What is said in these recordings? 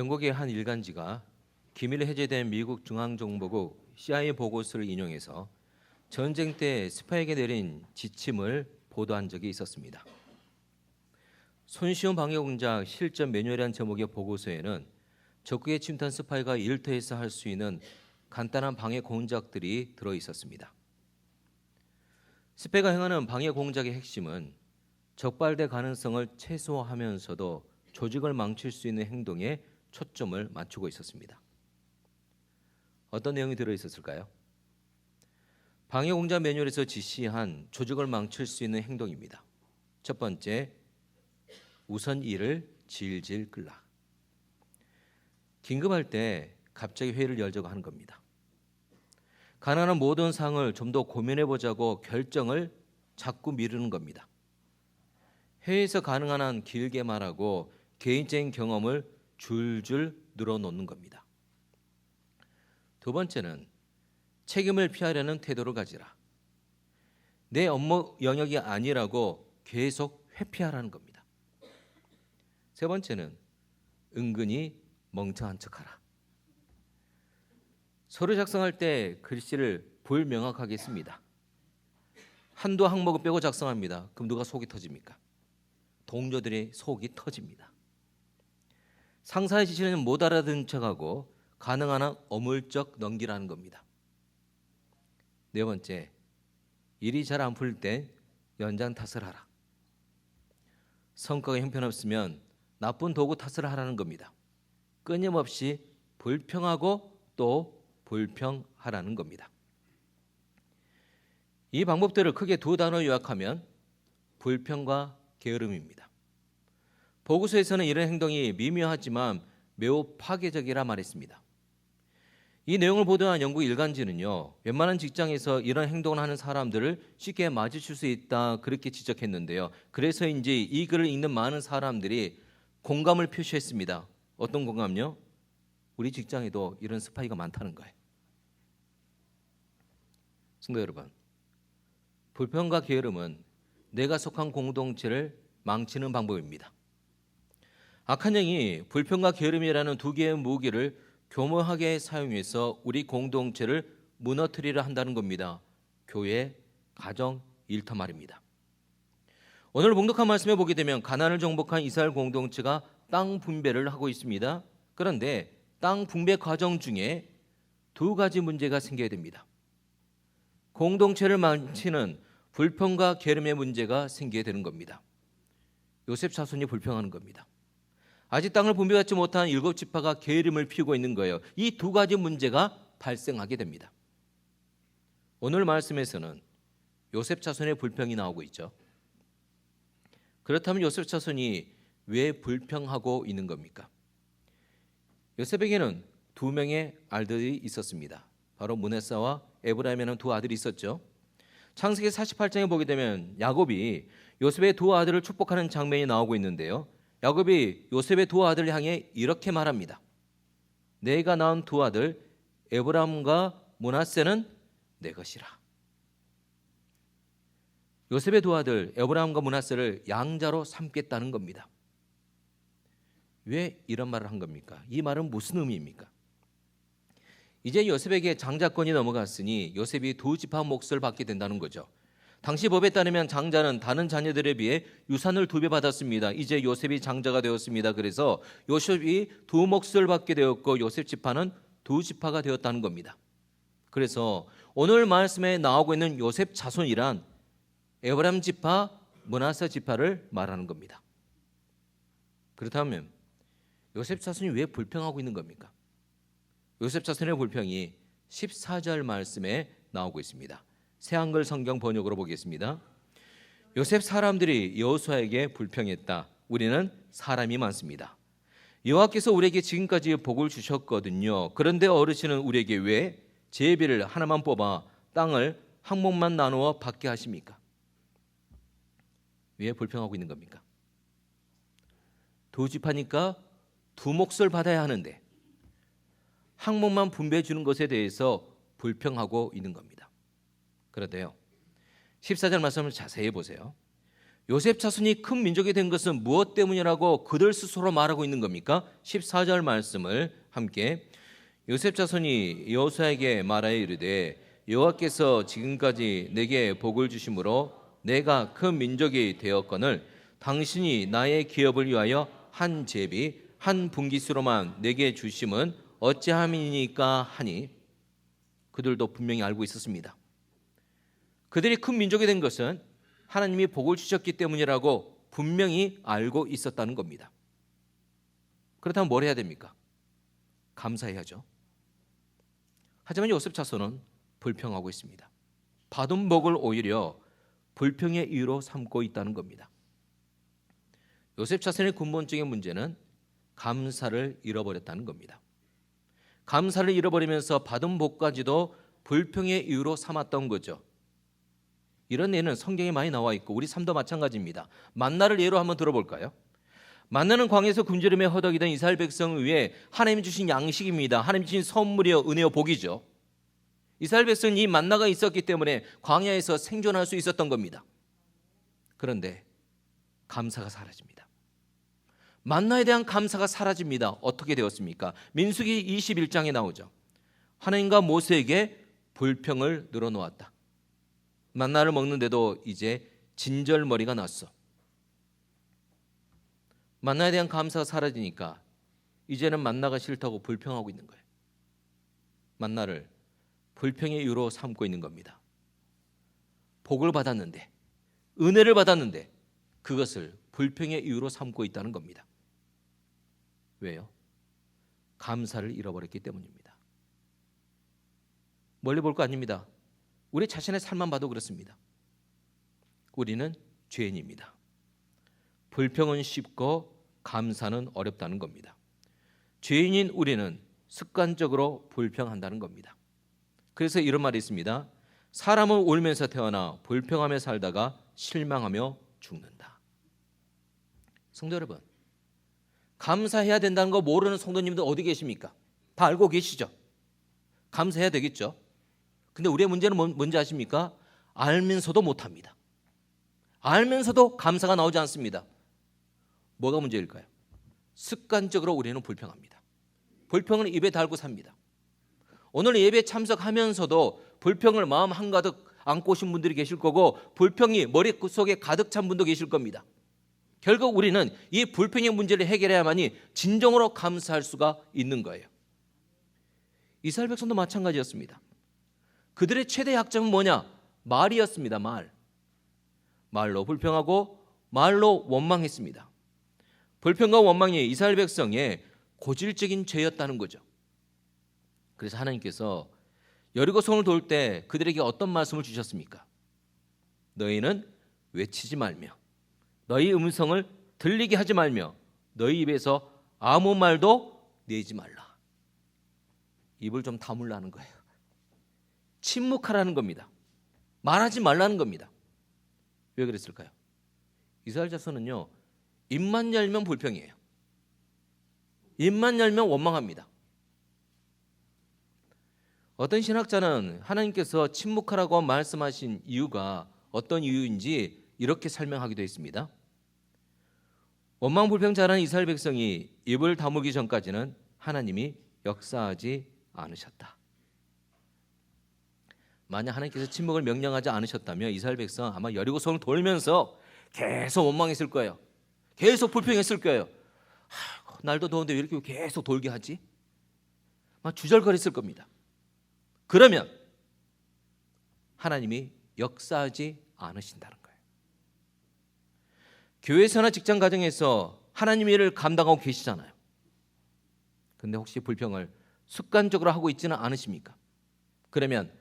영국의 한 일간지가 기밀 해제된 미국 중앙정보국 CIA 보고서를 인용해서 전쟁 때 스파이에게 내린 지침을 보도한 적이 있었습니다. 손쉬운 방해 공작 실전 매뉴얼이라는 제목의 보고서에는 적국에 침투한 스파이가 일터에서 할 수 있는 간단한 방해 공작들이 들어 있었습니다. 스파이가 행하는 방해 공작의 핵심은 적발될 가능성을 최소화하면서도 조직을 망칠 수 있는 행동에 초점을 맞추고 있었습니다. 어떤 내용이 들어 있었을까요? 방해 공작 매뉴얼에서 지시한 조직을 망칠 수 있는 행동입니다. 첫 번째, 우선 일을 질질 끌라. 긴급할 때 갑자기 회의를 열자고 하는 겁니다. 가능한 모든 사항을 좀 더 고민해보자고 결정을 자꾸 미루는 겁니다. 회의에서 가능한 한 길게 말하고 개인적인 경험을 줄줄 늘어놓는 겁니다. 두 번째는 책임을 피하려는 태도를 가지라. 내 업무 영역이 아니라고 계속 회피하라는 겁니다. 세 번째는 은근히 멍청한 척하라. 서류 작성할 때 글씨를 불명확하게 씁니다. 한두 항목을 빼고 작성합니다. 그럼 누가 속이 터집니까? 동료들의 속이 터집니다. 상사의 지시는 못 알아듣는 척하고 가능한 한 어물쩍 넘기라는 겁니다. 네 번째, 일이 잘 안 풀릴 때 연장 탓을 하라. 성과가 형편없으면 나쁜 도구 탓을 하라는 겁니다. 끊임없이 불평하고 또 불평하라는 겁니다. 이 방법들을 크게 두 단어로 요약하면 불평과 게으름입니다. 보고서에서는 이런 행동이 미묘하지만 매우 파괴적이라 말했습니다. 이 내용을 보도한 영국 일간지는요, 웬만한 직장에서 이런 행동을 하는 사람들을 쉽게 마주칠 수 있다 그렇게 지적했는데요. 그래서인지 이 글을 읽는 많은 사람들이 공감을 표시했습니다. 어떤 공감요? 우리 직장에도 이런 스파이가 많다는 거예요. 성도 여러분, 불평과 게으름은 내가 속한 공동체를 망치는 방법입니다. 악한 영이 불평과 게으름이라는 두 개의 무기를 교묘하게 사용해서 우리 공동체를 무너뜨리려 한다는 겁니다. 교회, 가정, 일터 말입니다. 오늘 봉독한 말씀에 보게 되면 가나안을 정복한 이스라엘 공동체가 땅 분배를 하고 있습니다. 그런데 땅 분배 과정 중에 두 가지 문제가 생겨야 됩니다. 공동체를 망치는 불평과 게으름의 문제가 생겨야 되는 겁니다. 요셉 자손이 불평하는 겁니다. 아직 땅을 분배받지 못한 7지파가 게으름을 피우고 있는 거예요. 이 두 가지 문제가 발생하게 됩니다. 오늘 말씀에서는 요셉 자손의 불평이 나오고 있죠. 그렇다면 요셉 자손이 왜 불평하고 있는 겁니까? 요셉에게는 두 명의 아들이 있었습니다. 바로 므낫세와 에브라임이라는 두 아들이 있었죠. 창세기 48장에 보게 되면 야곱이 요셉의 두 아들을 축복하는 장면이 나오고 있는데요. 야곱이 요셉의 두 아들을 향해 이렇게 말합니다. 내가 낳은 두 아들 에브라임과 므낫세는 내 것이라. 요셉의 두 아들 에브라임과 므낫세를 양자로 삼겠다는 겁니다. 왜 이런 말을 한 겁니까? 이 말은 무슨 의미입니까? 이제 요셉에게 장자권이 넘어갔으니 요셉이 두 지파 몫을 받게 된다는 거죠. 당시 법에 따르면 장자는 다른 자녀들에 비해 유산을 2배 받았습니다. 이제 요셉이 장자가 되었습니다. 그래서 요셉이 두 몫을 받게 되었고 요셉 지파는 두 지파가 되었다는 겁니다. 그래서 오늘 말씀에 나오고 있는 요셉 자손이란 에브라임 지파, 므낫세 지파를 말하는 겁니다. 그렇다면 요셉 자손이 왜 불평하고 있는 겁니까? 요셉 자손의 불평이 14절 말씀에 나오고 있습니다. 새한글 성경 번역으로 보겠습니다. 요셉 사람들이 여호수아에게 불평했다. 우리는 사람이 많습니다. 여호와께서 우리에게 지금까지 복을 주셨거든요. 그런데 어르신은 우리에게 왜 제비를 하나만 뽑아 땅을 항목만 나누어 받게 하십니까? 왜 불평하고 있는 겁니까? 두 지파니까 두 몫을 받아야 하는데 항목만 분배해 주는 것에 대해서 불평하고 있는 겁니다. 그런데요, 14절 말씀을 자세히 보세요. 요셉 자손이 큰 민족이 된 것은 무엇 때문이라고 그들 스스로 말하고 있는 겁니까? 14절 말씀을 함께. 요셉 자손이 여호수아에게 말하여 이르되 여호와께서 지금까지 내게 복을 주심으로 내가 큰 민족이 되었거늘 당신이 나의 기업을 위하여 한 제비 한 분깃으로만 내게 주심은 어찌함이니까 하니, 그들도 분명히 알고 있었습니다. 그들이 큰 민족이 된 것은 하나님이 복을 주셨기 때문이라고 분명히 알고 있었다는 겁니다. 그렇다면 뭘 해야 됩니까? 감사해야죠. 하지만 요셉 자손은 불평하고 있습니다. 받은 복을 오히려 불평의 이유로 삼고 있다는 겁니다. 요셉 자손의 근본적인 문제는 감사를 잃어버렸다는 겁니다. 감사를 잃어버리면서 받은 복까지도 불평의 이유로 삼았던 거죠. 이런 예는 성경에 많이 나와 있고 우리 삶도 마찬가지입니다. 만나를 예로 한번 들어볼까요? 만나는 광야에서 굶주림에 허덕이던 이스라엘 백성을 위해 하나님이 주신 양식입니다. 하나님이 주신 선물이요 은혜요 복이죠. 이스라엘 백성은 이 만나가 있었기 때문에 광야에서 생존할 수 있었던 겁니다. 그런데 감사가 사라집니다. 만나에 대한 감사가 사라집니다. 어떻게 되었습니까? 민수기 21장에 나오죠. 하나님과 모세에게 불평을 늘어놓았다. 만나를 먹는데도 이제 진절머리가 났어. 만나에 대한 감사가 사라지니까 이제는 만나가 싫다고 불평하고 있는 거예요. 만나를 불평의 이유로 삼고 있는 겁니다. 복을 받았는데, 은혜를 받았는데 그것을 불평의 이유로 삼고 있다는 겁니다. 왜요? 감사를 잃어버렸기 때문입니다. 멀리 볼 거 아닙니다. 우리 자신의 삶만 봐도 그렇습니다. 우리는 죄인입니다. 불평은 쉽고 감사는 어렵다는 겁니다. 죄인인 우리는 습관적으로 불평한다는 겁니다. 그래서 이런 말이 있습니다. 사람은 울면서 태어나 불평하며 살다가 실망하며 죽는다. 성도 여러분, 감사해야 된다는 거 모르는 성도님들 어디 계십니까? 다 알고 계시죠? 감사해야 되겠죠? 근데 우리의 문제는 뭔지 아십니까? 알면서도 못합니다. 알면서도 감사가 나오지 않습니다. 뭐가 문제일까요? 습관적으로 우리는 불평합니다. 불평을 입에 달고 삽니다. 오늘 예배 참석하면서도 불평을 마음 한가득 안고 오신 분들이 계실 거고 불평이 머릿속에 가득 찬 분도 계실 겁니다. 결국 우리는 이 불평의 문제를 해결해야만이 진정으로 감사할 수가 있는 거예요. 이스라엘 백성도 마찬가지였습니다. 그들의 최대 약점은 뭐냐? 말이었습니다. 말로 불평하고 말로 원망했습니다. 불평과 원망이 이스라엘 백성의 고질적인 죄였다는 거죠. 그래서 하나님께서 여리고성을 돌 때 그들에게 어떤 말씀을 주셨습니까? 너희는 외치지 말며 너희 음성을 들리게 하지 말며 너희 입에서 아무 말도 내지 말라. 입을 좀 다물라는 거예요. 침묵하라는 겁니다. 말하지 말라는 겁니다. 왜 그랬을까요? 이스라엘 자손은요, 입만 열면 불평이에요. 입만 열면 원망합니다. 어떤 신학자는 하나님께서 침묵하라고 말씀하신 이유가 어떤 이유인지 이렇게 설명하기도 했습니다. 원망 불평 잘하는 이스라엘 백성이 입을 다물기 전까지는 하나님이 역사하지 않으셨다. 만약 하나님께서 침묵을 명령하지 않으셨다면 이스라엘 백성은 아마 여리고성을 돌면서 계속 원망했을 거예요. 계속 불평했을 거예요. 날도 더운데 왜 이렇게 계속 돌게 하지? 막 주절거렸을 겁니다. 그러면 하나님이 역사하지 않으신다는 거예요. 교회에서나 직장 가정에서 하나님의 일을 감당하고 계시잖아요. 근데 혹시 불평을 습관적으로 하고 있지는 않으십니까? 그러면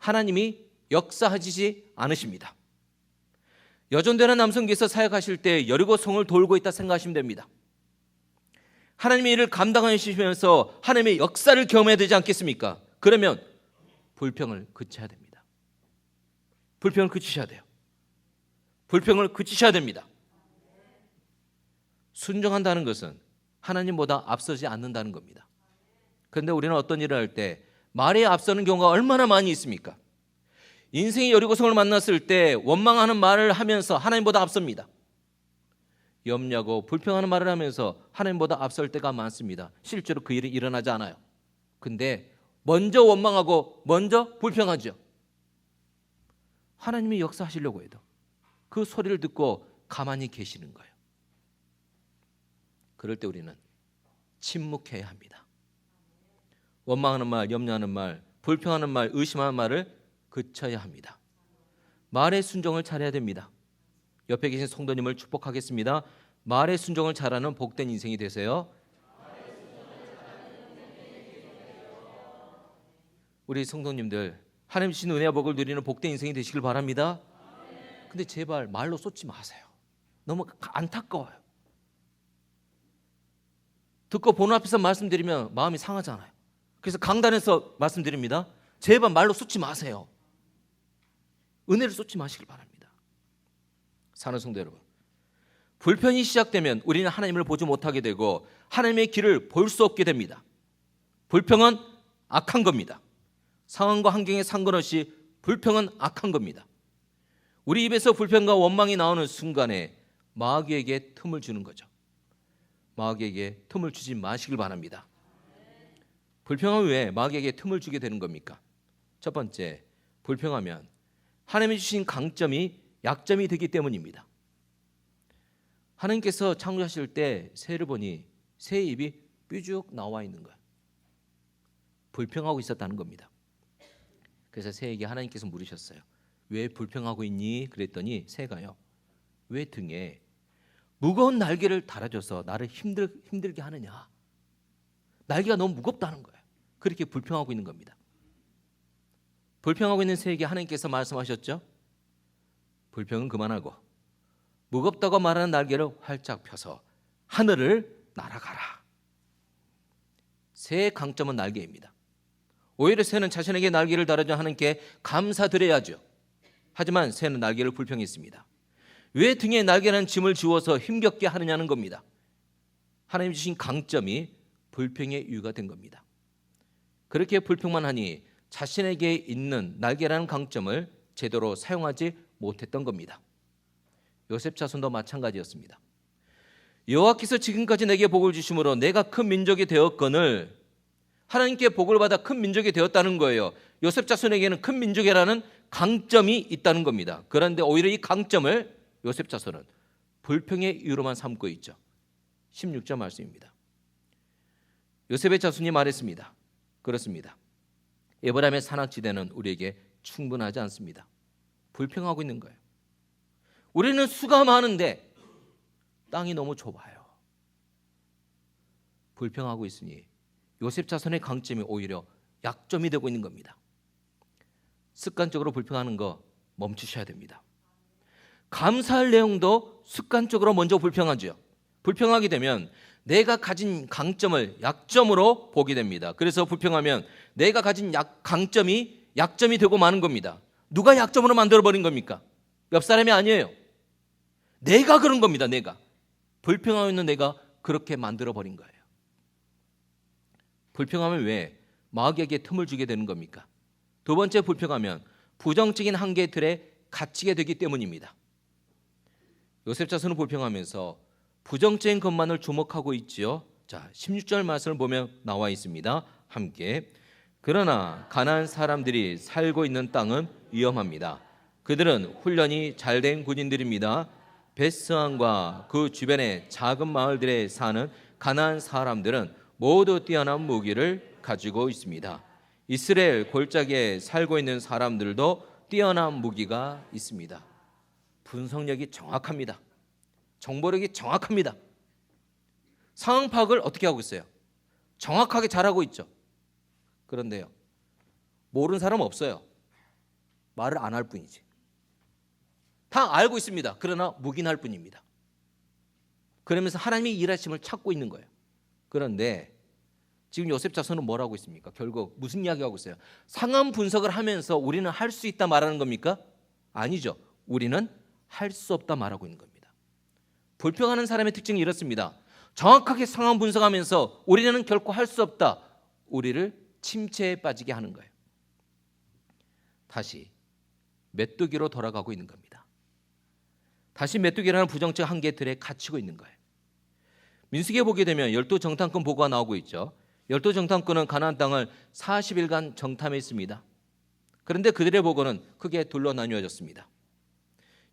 하나님이 역사하시지 않으십니다. 여전되는 남성께서 사역하실 때 여리고성을 돌고 있다 생각하시면 됩니다. 하나님의 일을 감당하시면서 하나님의 역사를 경험해야 되지 않겠습니까? 그러면 불평을 그쳐야 됩니다. 불평을 그치셔야 돼요. 불평을 그치셔야 됩니다. 순종한다는 것은 하나님보다 앞서지 않는다는 겁니다. 그런데 우리는 어떤 일을 할 때 말에 앞서는 경우가 얼마나 많이 있습니까? 인생의 여리고성을 만났을 때 원망하는 말을 하면서 하나님보다 앞섭니다. 염려하고 불평하는 말을 하면서 하나님보다 앞설 때가 많습니다. 실제로 그 일이 일어나지 않아요. 근데 먼저 원망하고 먼저 불평하죠. 하나님이 역사하시려고 해도 그 소리를 듣고 가만히 계시는 거예요. 그럴 때 우리는 침묵해야 합니다. 원망하는 말, 염려하는 말, 불평하는 말, 의심하는 말을 그쳐야 합니다. 말의 순종을 잘해야 됩니다. 옆에 계신 성도님을 축복하겠습니다. 말의 순종을 잘하는 복된 인생이 되세요. 우리 성도님들, 하나님 주신 은혜와 복을 누리는 복된 인생이 되시길 바랍니다. 근데 제발 말로 쏟지 마세요. 너무 안타까워요. 듣고 보는 앞에서 말씀드리면 마음이 상하잖아요. 그래서 강단에서 말씀드립니다. 제발 말로 쏟지 마세요. 은혜를 쏟지 마시길 바랍니다. 사는 성도 여러분, 불편이 시작되면 우리는 하나님을 보지 못하게 되고 하나님의 길을 볼 수 없게 됩니다. 불평은 악한 겁니다. 상황과 환경에 상관없이 불평은 악한 겁니다. 우리 입에서 불평과 원망이 나오는 순간에 마귀에게 틈을 주는 거죠. 마귀에게 틈을 주지 마시길 바랍니다. 불평하면 왜 마귀에게 틈을 주게 되는 겁니까? 첫 번째, 불평하면 하나님이 주신 강점이 약점이 되기 때문입니다. 하나님께서 창조하실 때 새를 보니 새의 입이 뾰족 나와 있는 거예요. 불평하고 있었다는 겁니다. 그래서 새에게 하나님께서 물으셨어요. 왜 불평하고 있니? 그랬더니 새가요, 왜 등에 무거운 날개를 달아줘서 나를 힘들게 하느냐? 날개가 너무 무겁다는 거예요. 그렇게 불평하고 있는 겁니다. 불평하고 있는 새에게 하나님께서 말씀하셨죠. 불평은 그만하고 무겁다고 말하는 날개를 활짝 펴서 하늘을 날아가라. 새의 강점은 날개입니다. 오히려 새는 자신에게 날개를 달아준 하나님께 감사드려야죠. 하지만 새는 날개를 불평했습니다. 왜 등에 날개라는 짐을 지워서 힘겹게 하느냐는 겁니다. 하나님 주신 강점이 불평의 이유가 된 겁니다. 그렇게 불평만 하니 자신에게 있는 날개라는 강점을 제대로 사용하지 못했던 겁니다. 요셉 자손도 마찬가지였습니다. 여호와께서 지금까지 내게 복을 주심으로 내가 큰 민족이 되었거늘, 하나님께 복을 받아 큰 민족이 되었다는 거예요. 요셉 자손에게는 큰 민족이라는 강점이 있다는 겁니다. 그런데 오히려 이 강점을 요셉 자손은 불평의 이유로만 삼고 있죠. 16절 말씀입니다. 요셉의 자손이 말했습니다. 그렇습니다. 에브라임의 산악지대는 우리에게 충분하지 않습니다. 불평하고 있는 거예요. 우리는 수가 많은데 땅이 너무 좁아요. 불평하고 있으니 요셉 자손의 강점이 오히려 약점이 되고 있는 겁니다. 습관적으로 불평하는 거 멈추셔야 됩니다. 감사할 내용도 습관적으로 먼저 불평하죠. 불평하게 되면 내가 가진 강점을 약점으로 보게 됩니다. 그래서 불평하면 내가 가진 강점이 약점이 되고 마는 겁니다. 누가 약점으로 만들어버린 겁니까? 옆 사람이 아니에요. 내가 그런 겁니다. 내가 불평하고 있는 내가 그렇게 만들어버린 거예요. 불평하면 왜 마귀에게 틈을 주게 되는 겁니까? 두 번째, 불평하면 부정적인 한계 틀에 갇히게 되기 때문입니다. 요셉 자손은 불평하면서 부정적인 것만을 주목하고 있지요. 자, 16절 말씀을 보면 나와 있습니다. 함께. 그러나 가나안 사람들이 살고 있는 땅은 위험합니다. 그들은 훈련이 잘된 군인들입니다. 벳스안과 그 주변의 작은 마을들에 사는 가나안 사람들은 모두 뛰어난 무기를 가지고 있습니다. 이스라엘 골짜기에 살고 있는 사람들도 뛰어난 무기가 있습니다. 분석력이 정확합니다. 정보력이 정확합니다. 상황 파악을 어떻게 하고 있어요? 정확하게 잘하고 있죠. 그런데요, 모르는 사람 없어요. 말을 안 할 뿐이지. 다 알고 있습니다. 그러나 묵인할 뿐입니다. 그러면서 하나님의 일하심을 찾고 있는 거예요. 그런데 지금 요셉 자손은 뭘 하고 있습니까? 결국 무슨 이야기하고 있어요? 상황 분석을 하면서 우리는 할 수 있다 말하는 겁니까? 아니죠. 우리는 할 수 없다 말하고 있는 겁니다. 불평하는 사람의 특징이 이렇습니다. 정확하게 상황 분석하면서 우리는 결코 할 수 없다, 우리를 침체에 빠지게 하는 거예요. 다시 메뚜기로 돌아가고 있는 겁니다. 다시 메뚜기라는 부정적 한계 틀에 갇히고 있는 거예요. 민수기에 보게 되면 12정탐꾼 보고가 나오고 있죠. 12정탐꾼은 가나안 땅을 40일간 정탐했습니다. 그런데 그들의 보고는 크게 둘로 나뉘어졌습니다.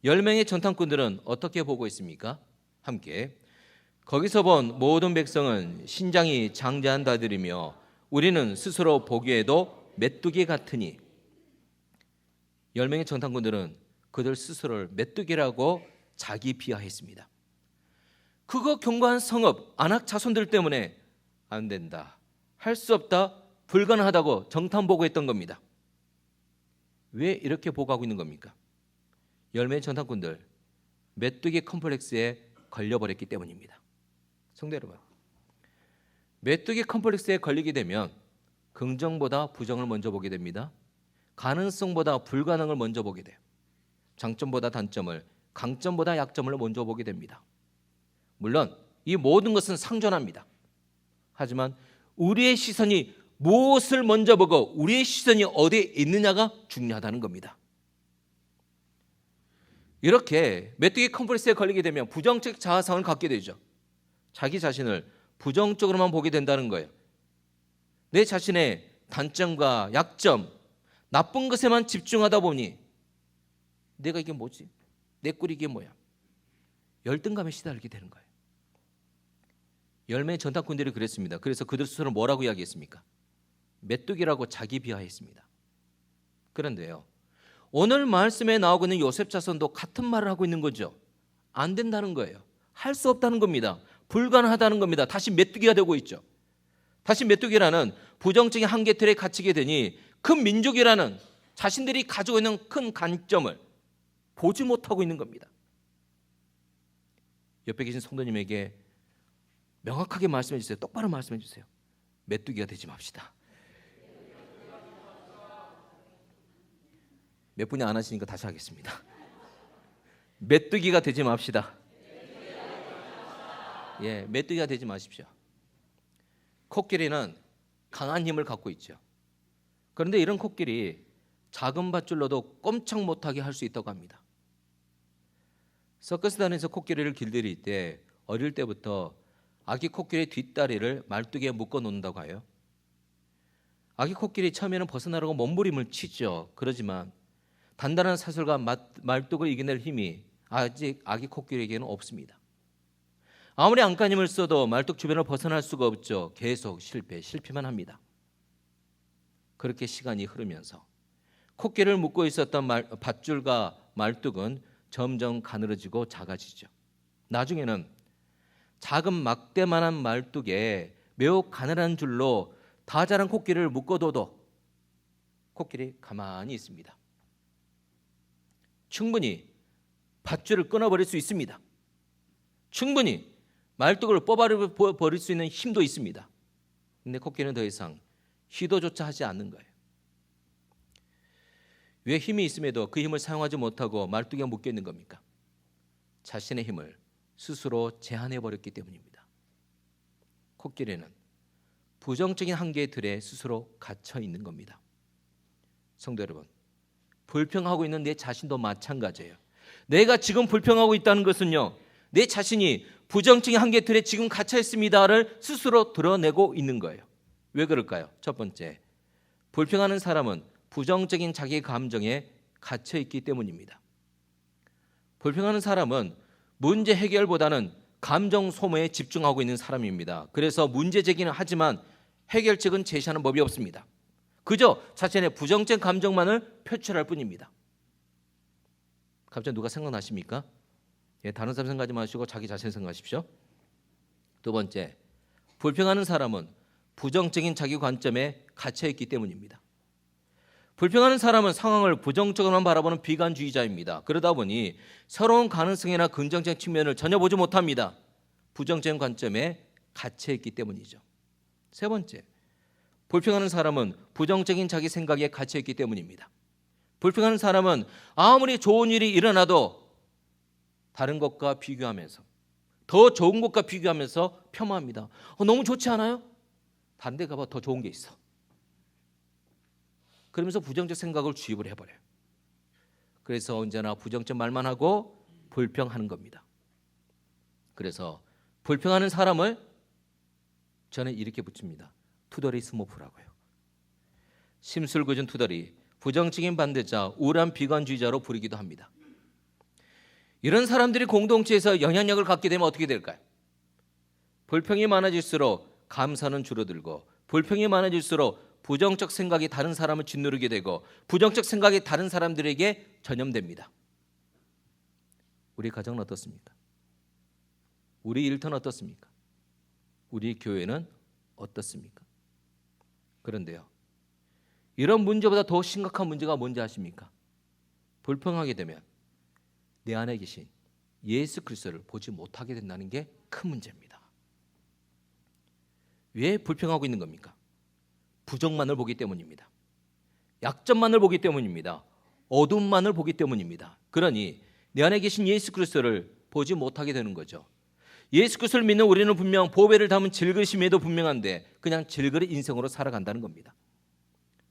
10명의 정탐꾼들은 어떻게 보고했습니까? 함께 거기서 본 모든 백성은 신장이 장대한 자들이며 우리는 스스로 보기에도 메뚜기 같으니. 10명의 정탐꾼들은 그들 스스로를 메뚜기라고 자기 비하했습니다. 그거 견고한 성읍 안악 자손들 때문에 안 된다, 할 수 없다, 불가능하다고 정탐 보고했던 겁니다. 왜 이렇게 보고하고 있는 겁니까? 10명의 정탐꾼들 메뚜기 컴플렉스에 걸려버렸기 때문입니다. 성도 여러분, 메뚜기 컴플렉스에 걸리게 되면 긍정보다 부정을 먼저 보게 됩니다. 가능성보다 불가능을 먼저 보게 돼요. 장점보다 단점을, 강점보다 약점을 먼저 보게 됩니다. 물론 이 모든 것은 상존합니다. 하지만 우리의 시선이 무엇을 먼저 보고 우리의 시선이 어디에 있느냐가 중요하다는 겁니다. 이렇게 메뚜기 컴플렉스에 걸리게 되면 부정적 자아상을 갖게 되죠. 자기 자신을 부정적으로만 보게 된다는 거예요. 내 자신의 단점과 약점, 나쁜 것에만 집중하다 보니 내가 이게 뭐지? 내 꼴이 이게 뭐야? 열등감에 시달리게 되는 거예요. 10명의 정탐꾼들이 그랬습니다. 그래서 그들 스스로 뭐라고 이야기했습니까? 메뚜기라고 자기 비하했습니다. 그런데요, 오늘 말씀에 나오고 있는 요셉 자손도 같은 말을 하고 있는 거죠. 안 된다는 거예요. 할 수 없다는 겁니다. 불가능하다는 겁니다. 다시 메뚜기가 되고 있죠. 다시 메뚜기라는 부정적인 한계 틀에 갇히게 되니 큰 민족이라는 자신들이 가지고 있는 큰 관점을 보지 못하고 있는 겁니다. 옆에 계신 성도님에게 명확하게 말씀해 주세요. 똑바로 말씀해 주세요. 메뚜기가 되지 맙시다. 몇 분이 안 하시니까 다시 하겠습니다. 메뚜기가 되지 맙시다. 예, 메뚜기가 되지 마십시오. 코끼리는 강한 힘을 갖고 있죠. 그런데 이런 코끼리 작은 밧줄로도 꼼짝 못하게 할 수 있다고 합니다. 서커스단에서 코끼리를 길들일 때 어릴 때부터 아기 코끼리 뒷다리를 말뚝에 묶어 놓는다고 해요. 아기 코끼리 처음에는 벗어나려고 몸부림을 치죠. 그러지만 단단한 사슬과 말뚝을 이겨낼 힘이 아직 아기 코끼리에게는 없습니다. 아무리 안간힘을 써도 말뚝 주변을 벗어날 수가 없죠. 계속 실패만 합니다. 그렇게 시간이 흐르면서 코끼리를 묶고 있었던 밧줄과 말뚝은 점점 가늘어지고 작아지죠. 나중에는 작은 막대만한 말뚝에 매우 가늘한 줄로 다 자란 코끼리를 묶어둬도 코끼리 가만히 있습니다. 충분히 밧줄을 끊어버릴 수 있습니다. 충분히 말뚝을 뽑아버릴 수 있는 힘도 있습니다. 근데 코끼리는 더 이상 시도조차 하지 않는 거예요. 왜 힘이 있음에도 그 힘을 사용하지 못하고 말뚝에 묶여 있는 겁니까? 자신의 힘을 스스로 제한해버렸기 때문입니다. 코끼리는 부정적인 한계의 틀에 스스로 갇혀 있는 겁니다. 성도 여러분, 불평하고 있는 내 자신도 마찬가지예요. 내가 지금 불평하고 있다는 것은요, 내 자신이 부정적인 한계 틀에 지금 갇혀 있습니다를 스스로 드러내고 있는 거예요. 왜 그럴까요? 첫 번째, 불평하는 사람은 부정적인 자기 감정에 갇혀 있기 때문입니다. 불평하는 사람은 문제 해결보다는 감정 소모에 집중하고 있는 사람입니다. 그래서 문제 제기는 하지만 해결책은 제시하는 법이 없습니다. 그저 자신의 부정적 감정만을 표출할 뿐입니다. 갑자기 누가 생각나십니까? 예, 다른 사람 생각하지 마시고 자기 자신 생각하십시오. 두 번째, 불평하는 사람은 부정적인 자기 관점에 갇혀 있기 때문입니다. 불평하는 사람은 상황을 부정적으로만 바라보는 비관주의자입니다. 그러다 보니 새로운 가능성이나 긍정적인 측면을 전혀 보지 못합니다. 부정적인 관점에 갇혀 있기 때문이죠. 세 번째, 불평하는 사람은 부정적인 자기 생각에 갇혀 있기 때문입니다. 불평하는 사람은 아무리 좋은 일이 일어나도 다른 것과 비교하면서, 더 좋은 것과 비교하면서 폄하합니다. 너무 좋지 않아요? 다른 데 가봐, 더 좋은 게 있어. 그러면서 부정적 생각을 주입을 해버려요. 그래서 언제나 부정적 말만 하고 불평하는 겁니다. 그래서 불평하는 사람을 저는 이렇게 붙입니다. 투덜이 스모프라고요. 심술궂은 투덜이, 부정적인 반대자, 우울한 비관주의자로 부르기도 합니다. 이런 사람들이 공동체에서 영향력을 갖게 되면 어떻게 될까요? 불평이 많아질수록 감사는 줄어들고, 불평이 많아질수록 부정적 생각이 다른 사람을 짓누르게 되고, 부정적 생각이 다른 사람들에게 전염됩니다. 우리 가정은 어떻습니까? 우리 일터는 어떻습니까? 우리 교회는 어떻습니까? 그런데요, 이런 문제보다 더 심각한 문제가 뭔지 아십니까? 불평하게 되면 내 안에 계신 예수 그리스도를 보지 못하게 된다는 게 큰 문제입니다. 왜 불평하고 있는 겁니까? 부정만을 보기 때문입니다. 약점만을 보기 때문입니다. 어둠만을 보기 때문입니다. 그러니 내 안에 계신 예수 그리스도를 보지 못하게 되는 거죠. 예수 그리스도를 믿는 우리는 분명 보배를 담은 질그릇임에도 분명한데 그냥 질그릇 인생으로 살아간다는 겁니다.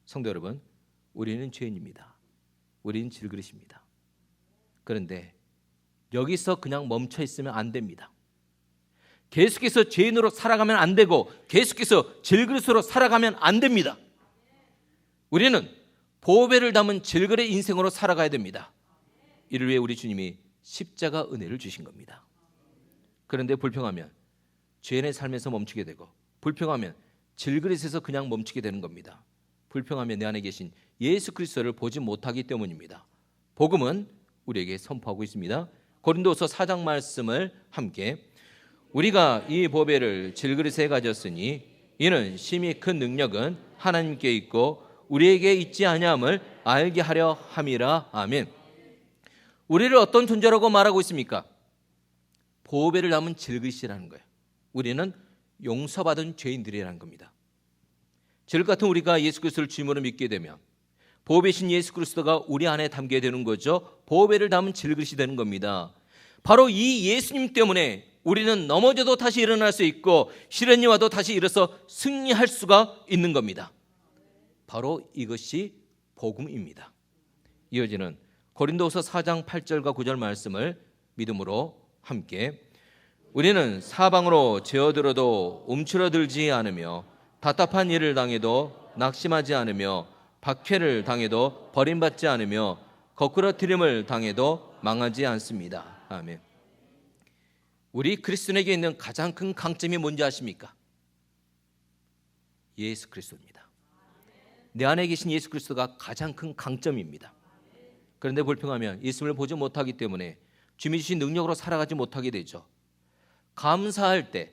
성도 여러분, 우리는 죄인입니다. 우리는 질그릇입니다. 그런데 여기서 그냥 멈춰 있으면 안 됩니다. 계속해서 죄인으로 살아가면 안 되고, 계속해서 질그릇으로 살아가면 안 됩니다. 우리는 보배를 담은 질그릇 인생으로 살아가야 됩니다. 이를 위해 우리 주님이 십자가 은혜를 주신 겁니다. 그런데 불평하면 죄인의 삶에서 멈추게 되고, 불평하면 질그릇에서 그냥 멈추게 되는 겁니다. 불평하면 내 안에 계신 예수 그리스도를 보지 못하기 때문입니다. 복음은 우리에게 선포하고 있습니다. 고린도서 4장 말씀을 함께, 우리가 이 보배를 질그릇에 가졌으니 이는 심히 큰 능력은 하나님께 있고 우리에게 있지 아니함을 알게 하려 함이라. 아멘. 우리를 어떤 존재라고 말하고 있습니까? 보배를 담은 질그릇이라는 거예요. 우리는 용서받은 죄인들이라는 겁니다. 질그릇 같은 우리가 예수 그리스도를 주님으로 믿게 되면 보배신 예수 그리스도가 우리 안에 담게 되는 거죠. 보배를 담은 질그릇이 되는 겁니다. 바로 이 예수님 때문에 우리는 넘어져도 다시 일어날 수 있고, 시련이 와도 다시 일어서 승리할 수가 있는 겁니다. 바로 이것이 복음입니다. 이어지는 고린도서 4장 8절과 9절 말씀을 믿음으로 함께, 우리는 사방으로 제어들어도 움츠러들지 않으며 답답한 일을 당해도 낙심하지 않으며 박해를 당해도 버림받지 않으며 거꾸러뜨림을 당해도 망하지 않습니다. 아멘. 우리 그리스도인에게 있는 가장 큰 강점이 뭔지 아십니까? 예수 그리스도입니다. 내 안에 계신 예수 그리스도가 가장 큰 강점입니다. 그런데 불평하면 예수님을 보지 못하기 때문에 주님이 주신 능력으로 살아가지 못하게 되죠. 감사할 때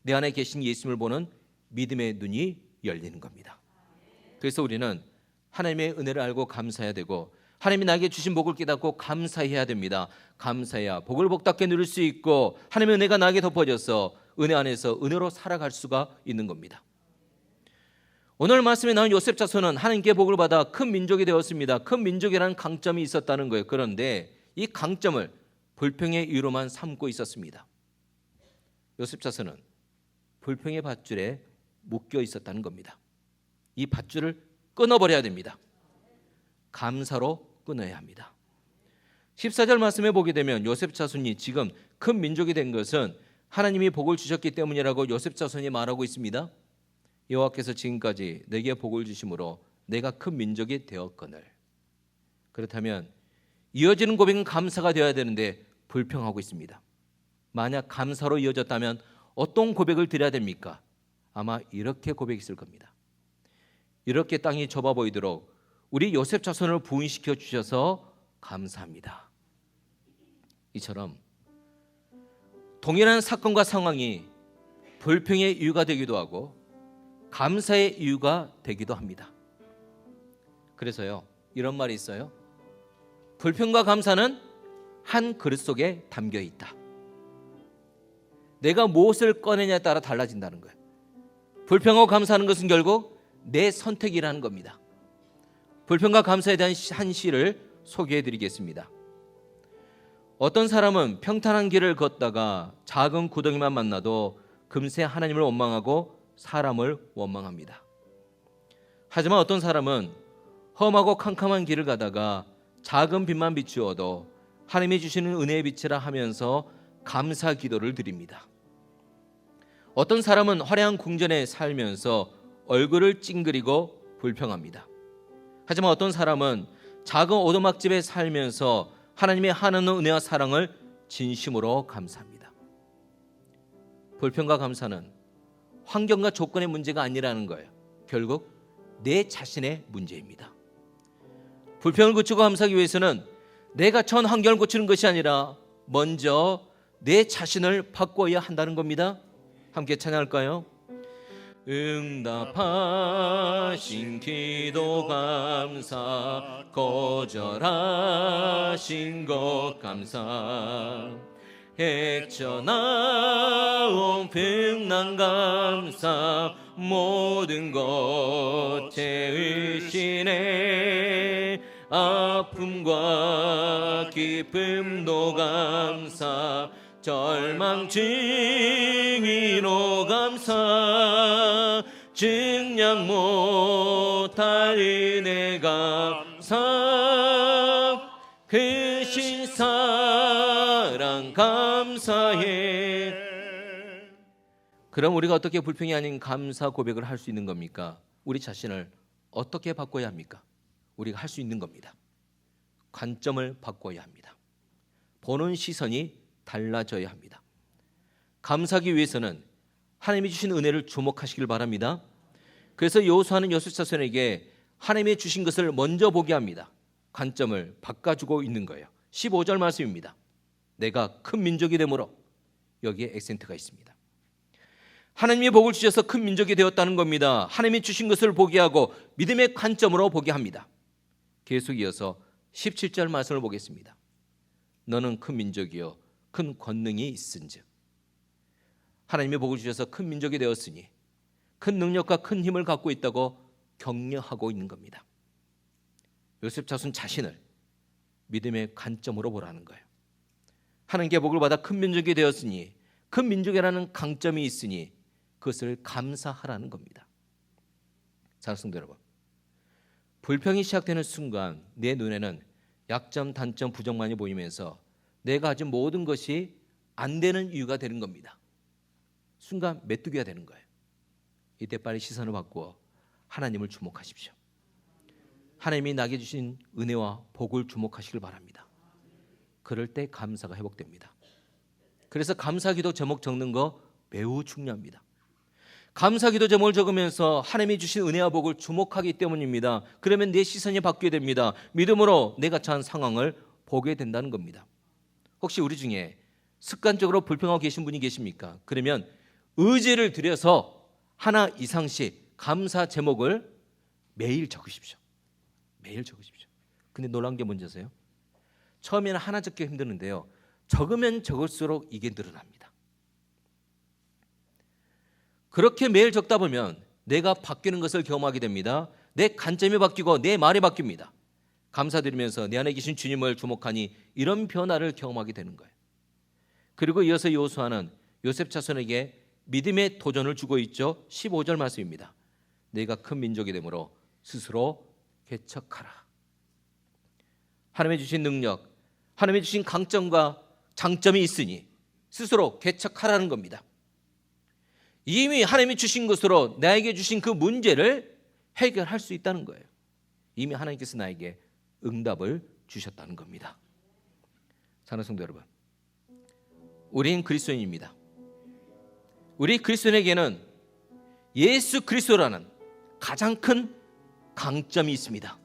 내 안에 계신 예수님을 보는 믿음의 눈이 열리는 겁니다. 그래서 우리는 하나님의 은혜를 알고 감사해야 되고, 하나님이 나에게 주신 복을 깨닫고 감사해야 됩니다. 감사해야 복을 복답게 누릴 수 있고, 하나님의 은혜가 나에게 덮어져서 은혜 안에서 은혜로 살아갈 수가 있는 겁니다. 오늘 말씀에 나온 요셉 자손은 하나님께 복을 받아 큰 민족이 되었습니다. 큰 민족이라는 강점이 있었다는 거예요. 그런데 이 강점을 불평의 이유로만 삼고 있었습니다. 요셉 자손은 불평의 밧줄에 묶여 있었다는 겁니다. 이 밧줄을 끊어버려야 됩니다. 감사로 끊어야 합니다. 14절 말씀에 보게 되면 요셉 자손이 지금 큰 민족이 된 것은 하나님이 복을 주셨기 때문이라고 요셉 자손이 말하고 있습니다. 여호와께서 지금까지 내게 복을 주심으로 내가 큰 민족이 되었거늘. 그렇다면 이어지는 고백은 감사가 되어야 되는데 불평하고 있습니다. 만약 감사로 이어졌다면 어떤 고백을 드려야 됩니까? 아마 이렇게 고백했을 겁니다. 이렇게 땅이 좁아 보이도록 우리 요셉 자손을 부인시켜 주셔서 감사합니다. 이처럼 동일한 사건과 상황이 불평의 이유가 되기도 하고 감사의 이유가 되기도 합니다. 그래서요, 이런 말이 있어요. 불평과 감사는 한 그릇 속에 담겨 있다. 내가 무엇을 꺼내냐에 따라 달라진다는 거예요. 불평하고 감사하는 것은 결국 내 선택이라는 겁니다. 불평과 감사에 대한 한 시를 소개해드리겠습니다. 어떤 사람은 평탄한 길을 걷다가 작은 구덩이만 만나도 금세 하나님을 원망하고 사람을 원망합니다. 하지만 어떤 사람은 험하고 캄캄한 길을 가다가 작은 빛만 비추어도 하나님이 주시는 은혜의 빛이라 하면서 감사 기도를 드립니다. 어떤 사람은 화려한 궁전에 살면서 얼굴을 찡그리고 불평합니다. 하지만 어떤 사람은 작은 오두막집에 살면서 하나님의 한없는 은혜와 사랑을 진심으로 감사합니다. 불평과 감사는 환경과 조건의 문제가 아니라는 거예요. 결국 내 자신의 문제입니다. 불평을 고치고 감사하기 위해서는 내가 전 환경을 고치는 것이 아니라 먼저 내 자신을 바꿔야 한다는 겁니다. 함께 찬양할까요? 응답하신 기도 감사, 거절하신 것 감사, 헤쳐나온 풍랑 감사, 모든 것 채우시네. 아픔과 기쁨도 감사, 절망 증인도 감사, 증량 못할 은혜 감사, 크신 사랑 감사해. 그럼 우리가 어떻게 불평이 아닌 감사 고백을 할 수 있는 겁니까? 우리 자신을 어떻게 바꿔야 합니까? 우리가 할 수 있는 겁니다. 관점을 바꿔야 합니다. 보는 시선이 달라져야 합니다. 감사하기 위해서는 하나님이 주신 은혜를 주목하시길 바랍니다. 그래서 여호수아는 여섯 자손에게 하나님이 주신 것을 먼저 보게 합니다. 관점을 바꿔주고 있는 거예요. 15절 말씀입니다. 내가 큰 민족이 되므로, 여기에 액센트가 있습니다. 하나님이 복을 주셔서 큰 민족이 되었다는 겁니다. 하나님이 주신 것을 보게 하고 믿음의 관점으로 보게 합니다. 계속 이어서 17절 말씀을 보겠습니다. 너는 큰 민족이요 큰 권능이 있은즉. 하나님이 복을 주셔서 큰 민족이 되었으니 큰 능력과 큰 힘을 갖고 있다고 격려하고 있는 겁니다. 요셉 자손 자신을 믿음의 관점으로 보라는 거예요. 하나님께 복을 받아 큰 민족이 되었으니, 큰 민족이라는 강점이 있으니 그것을 감사하라는 겁니다. 사랑하는 성도 여러분, 불평이 시작되는 순간 내 눈에는 약점, 단점, 부정만이 보이면서 내가 가진 모든 것이 안 되는 이유가 되는 겁니다. 순간 메뚜기가 되는 거예요. 이때 빨리 시선을 바꾸어 하나님을 주목하십시오. 하나님이 나에게 주신 은혜와 복을 주목하시길 바랍니다. 그럴 때 감사가 회복됩니다. 그래서 감사기도 제목 적는 거 매우 중요합니다. 감사기도 제목을 적으면서 하나님이 주신 은혜와 복을 주목하기 때문입니다. 그러면 내 시선이 바뀌게 됩니다. 믿음으로 내가 처한 상황을 보게 된다는 겁니다. 혹시 우리 중에 습관적으로 불평하고 계신 분이 계십니까? 그러면 의지를 들여서 하나 이상씩 감사 제목을 매일 적으십시오. 매일 적으십시오. 근데 놀라운 게 뭔지 아세요? 처음에는 하나 적기 힘드는데요, 적으면 적을수록 이게 늘어납니다. 그렇게 매일 적다 보면 내가 바뀌는 것을 경험하게 됩니다. 내 관점이 바뀌고 내 말이 바뀝니다. 감사드리면서 내 안에 계신 주님을 주목하니 이런 변화를 경험하게 되는 거예요. 그리고 이어서 여호수아는 요셉 자손에게 믿음의 도전을 주고 있죠. 15절 말씀입니다. 내가 큰 민족이 되므로 스스로 개척하라. 하나님이 주신 능력, 하나님이 주신 강점과 장점이 있으니 스스로 개척하라는 겁니다. 이미 하나님이 주신 것으로 나에게 주신 그 문제를 해결할 수 있다는 거예요. 이미 하나님께서 나에게 응답을 주셨다는 겁니다. 사랑하는 성도 여러분, 우린 그리스도인입니다. 우리 그리스도인에게는 예수 그리스도라는 가장 큰 강점이 있습니다.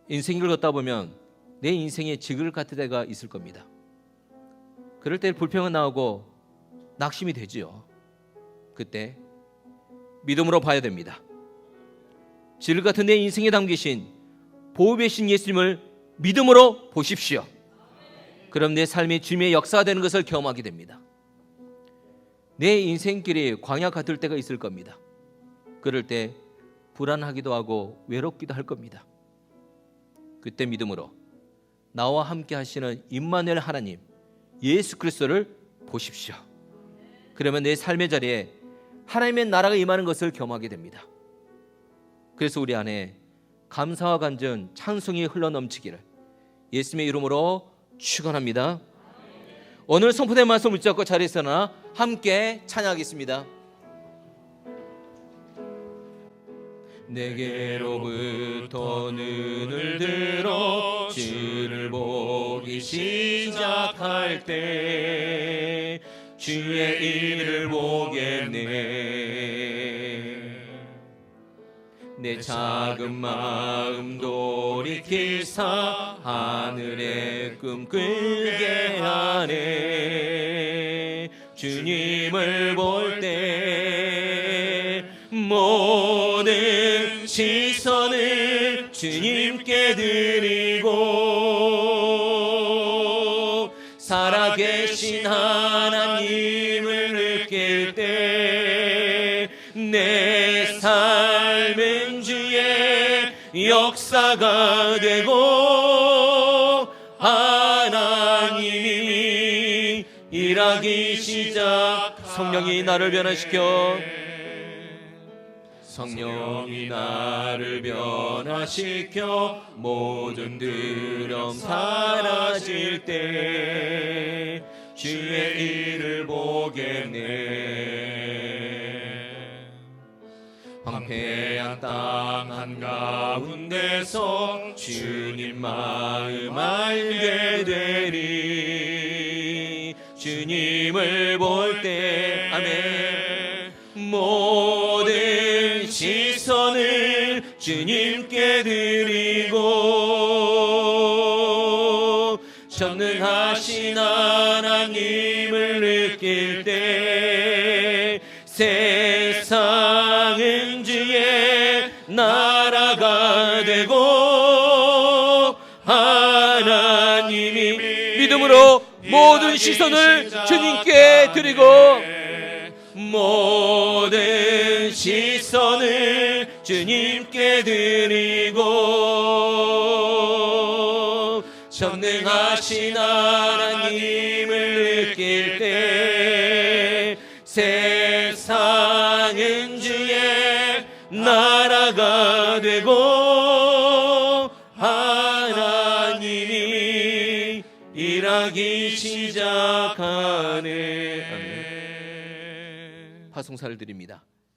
인생을 걷다 보면 내 인생에 지글 같은 데가 있을 겁니다. 그럴 때 불평은 나오고 낙심이 되지요. 그때 믿음으로 봐야 됩니다. 지글 같은 내 인생에 담기신 보호되신 예수님을 믿음으로 보십시오. 그럼 내 삶이 주님의 역사가 되는 것을 경험하게 됩니다. 내 인생길이 광야 같을 때가 있을 겁니다. 그럴 때 불안하기도 하고 외롭기도 할 겁니다. 그때 믿음으로 나와 함께 하시는 임마누엘 하나님 예수 그리스도를 보십시오. 그러면 내 삶의 자리에 하나님의 나라가 임하는 것을 경험하게 됩니다. 그래서 우리 안에 감사와 간전, 찬송이 흘러넘치기를 예수님의 이름으로 축원합니다. 오늘 선포된 말씀 붙잡고 자리에서 일어나 함께 찬양하겠습니다. 내게로부터 눈을 들어 주를 보기 시작할 때 주의 일을 보겠네. 내 작은 마음 돌이키사 하늘의 꿈 꾸게 하네. 주님을 볼 때 모든 시선을 주님께 드리고 살아계신 하나님을 느낄 때 내 삶은 주의 역사가 되고 하나님이 일하기 시작. 성령이 나를 변화시켜, 성령이 나를 변화시켜 모든 두려움 사라질 때 주의 일을 보겠네. 황폐한 땅 한가운데서 주님 마음 알게 되리. 주님을 볼 때 아멘. 모든 시선을 주님께 드리고 전능하신 하나님을 느낄 때 세상은 주의 나라가 되고 하나님이 믿음으로 모든 시선을 주님께 드리고 모든 시선을 주님께 드리고 전능하신 하나님을 느낄 때 세상은 주의 나라가 되고 하나님이 일하기 시작하네. 아멘. 파송사를 드립니다.